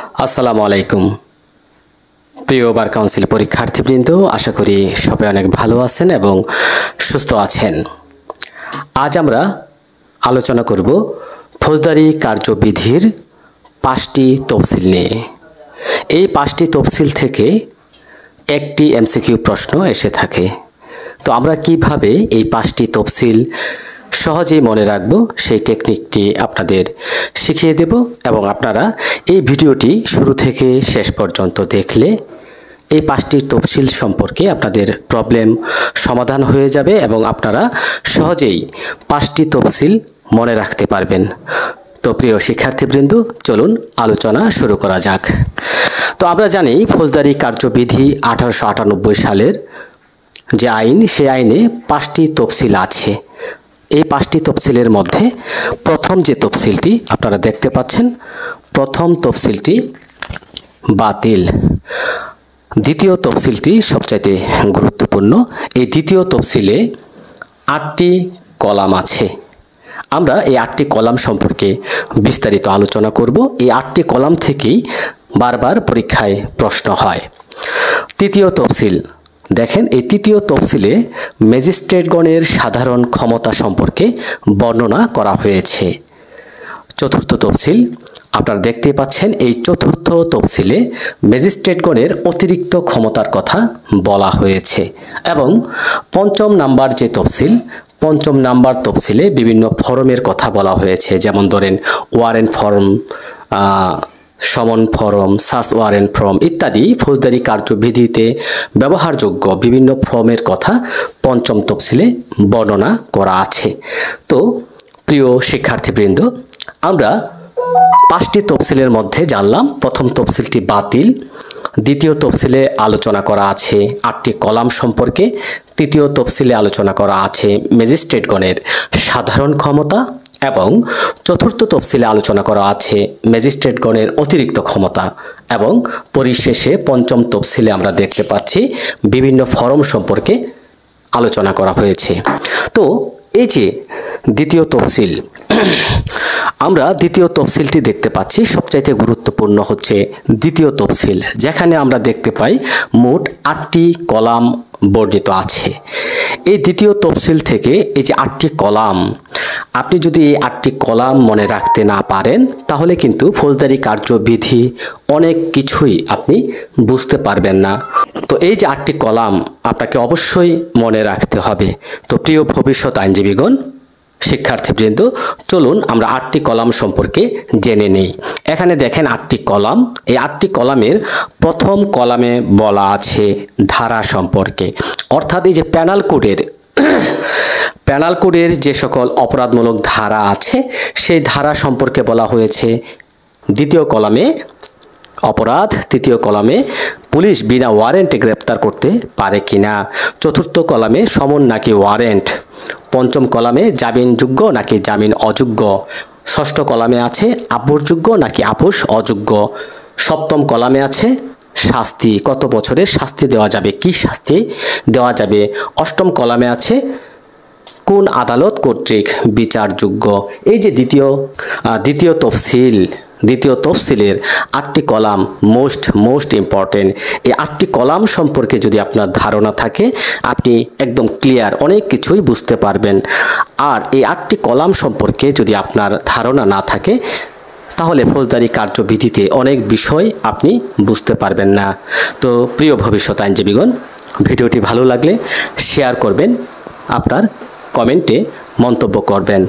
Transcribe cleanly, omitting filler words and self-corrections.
আসসালামু আলাইকুম প্রিয় বার কাউন্সিল পরীক্ষার্থীবৃন্দ, আশা করি সবাই অনেক ভালো আছেন এবং সুস্থ আছেন। আজ আমরা আলোচনা করব ফৌজদারি কার্যবিধির 5টি তফসিল নিয়ে। এই 5টি তফসিল থেকে একটি এমসিকিউ প্রশ্ন এসে থাকে। তো আমরা কিভাবে এই 5টি তফসিল সহজেই মনে রাখব সেই টেকনিকটি আপনাদের শিখিয়ে দেব এবং আপনারা এই ভিডিওটি শুরু থেকে শেষ পর্যন্ত দেখলে এই 5টি তফসিল সম্পর্কে আপনাদের প্রবলেম সমাধান হয়ে যাবে এবং আপনারা সহজেই 5টি তফসিল মনে রাখতে পারবেন। তো প্রিয় শিক্ষার্থীবৃন্দ, চলুন আলোচনা শুরু করা যাক। তো আমরা জানি ফৌজদারি কার্যবিধি 1898 সালের যে আইন, সেই আইনে 5টি তফসিল আছে। এই 5টি তফসিলের মধ্যে প্রথম যে তফসিলটি আপনারা দেখতে পাচ্ছেন, প্রথম তফসিলটি বাতিল। দ্বিতীয় তফসিলটি সবচাইতে গুরুত্বপূর্ণ। এই দ্বিতীয় তফসিলে 8টি কলাম আছে। আমরা এই 8টি কলাম সম্পর্কে বিস্তারিত আলোচনা করব। এই 8টি কলাম থেকেই বারবার পরীক্ষায় প্রশ্ন হয়। তৃতীয় তফসিল দেখেন, এই তৃতীয় তফসিলে ম্যাজিস্ট্রেটগণের সাধারণ ক্ষমতা সম্পর্কে বর্ণনা করা হয়েছে। চতুর্থ তফসিল আপনারা দেখতে পাচ্ছেন, এই চতুর্থ তফসিলে ম্যাজিস্ট্রেটগণের অতিরিক্ত ক্ষমতার কথা বলা হয়েছে। এবং পঞ্চম নাম্বার যে তফসিল, পঞ্চম নাম্বার তফসিলে বিভিন্ন ফরমের কথা বলা হয়েছে। যেমন ধরেন ওয়ারেন্ট ফর্ম, সমন ফর্ম, সার্চ ওয়ারেন্ট ফর্ম ইত্যাদি ফৌজদারি কার্যবিধিতে ব্যবহারযোগ্য বিভিন্ন ফর্মের কথা পঞ্চম তফসিলে বর্ণনা করা আছে। তো প্রিয় শিক্ষার্থীবৃন্দ, আমরা 5টি তফসিলের মধ্যে জানলাম প্রথম তফসিলটি বাতিল। দ্বিতীয় তফসিলে আলোচনা করা আছে 8টি কলাম সম্পর্কে। তৃতীয় তফসিলে আলোচনা করা আছে ম্যাজিস্ট্রেটগণের সাধারণ ক্ষমতা এবং চতুর্থ তফসিলে আলোচনা করা আছে ম্যাজিস্ট্রেটগণের অতিরিক্ত ক্ষমতা এবং পরিশেষে পঞ্চম তফসিলে আমরা দেখতে পাচ্ছি বিভিন্ন ফরম সম্পর্কে আলোচনা করা হয়েছে। তো এই যে দ্বিতীয় তফসিল, আমরা দ্বিতীয় তফসিলটি দেখতে পাচ্ছি। সবচাইতে গুরুত্বপূর্ণ হচ্ছে দ্বিতীয় তফসিল, যেখানে আমরা দেখতে পাই মোট 8টি কলাম বর্ণিত আছে। এই দ্বিতীয় তফসিল থেকে এই যে 8টি কলাম, আপনি যদি এই 8টি কলাম মনে রাখতে না পারেন তাহলে কিন্তু ফৌজদারি কার্যবিধি অনেক কিছুই আপনি বুঝতে পারবেন না। তো এই যে 8টি কলাম আপনাকে অবশ্যই মনে রাখতে হবে। তো প্রিয় ভবিষ্যৎ আইনজীবীগণ, শিক্ষার্থীবৃন্দ, চলুন আমরা 8টি কলাম সম্পর্কে জেনে নেই। এখানে দেখেন 8টি কলাম। এই 8টি কলামের প্রথম কলামে বলা আছে ধারা সম্পর্কে, অর্থাৎ এই যে প্যানাল কোডের যে সকল অপরাধমূলক ধারা আছে সেই ধারা সম্পর্কে বলা হয়েছে। দ্বিতীয় কলামে অপরাধ, তৃতীয় কলামে পুলিশ বিনা ওয়ারেন্টে গ্রেপ্তার করতে পারে কিনা, চতুর্থ কলামে সমন নাকি ওয়ারেন্ট, পঞ্চম কলামে জামিনযোগ্য নাকি জামিন অযোগ্য, ষষ্ঠ কলামে আছে আপোষযোগ্য নাকি আপোষ অযোগ্য, সপ্তম কলামে আছে শাস্তি, কত বছরের শাস্তি দেওয়া যাবে, কি শাস্তি দেওয়া যাবে, অষ্টম কলামে আছে কোন আদালত কর্তৃক বিচারযোগ্য। এই যে দ্বিতীয় তফসিলের 8টি কলাম মোস্ট ইম্পর্টেন্ট। এই 8টি কলাম সম্পর্কে যদি আপনার ধারণা থাকে, আপনি একদম ক্লিয়ার অনেক কিছুই বুঝতে পারবেন। আর এই 8টি কলাম সম্পর্কে যদি আপনার ধারণা না থাকে তাহলে ফৌজদারি কার্যবিধিতে অনেক বিষয় আপনি বুঝতে পারবেন না। তো প্রিয় ভবিষ্যৎ আইনজীবীগণ, ভিডিওটি ভালো লাগলে শেয়ার করবেন, আপনার কমেন্টে মন্তব্য করবেন।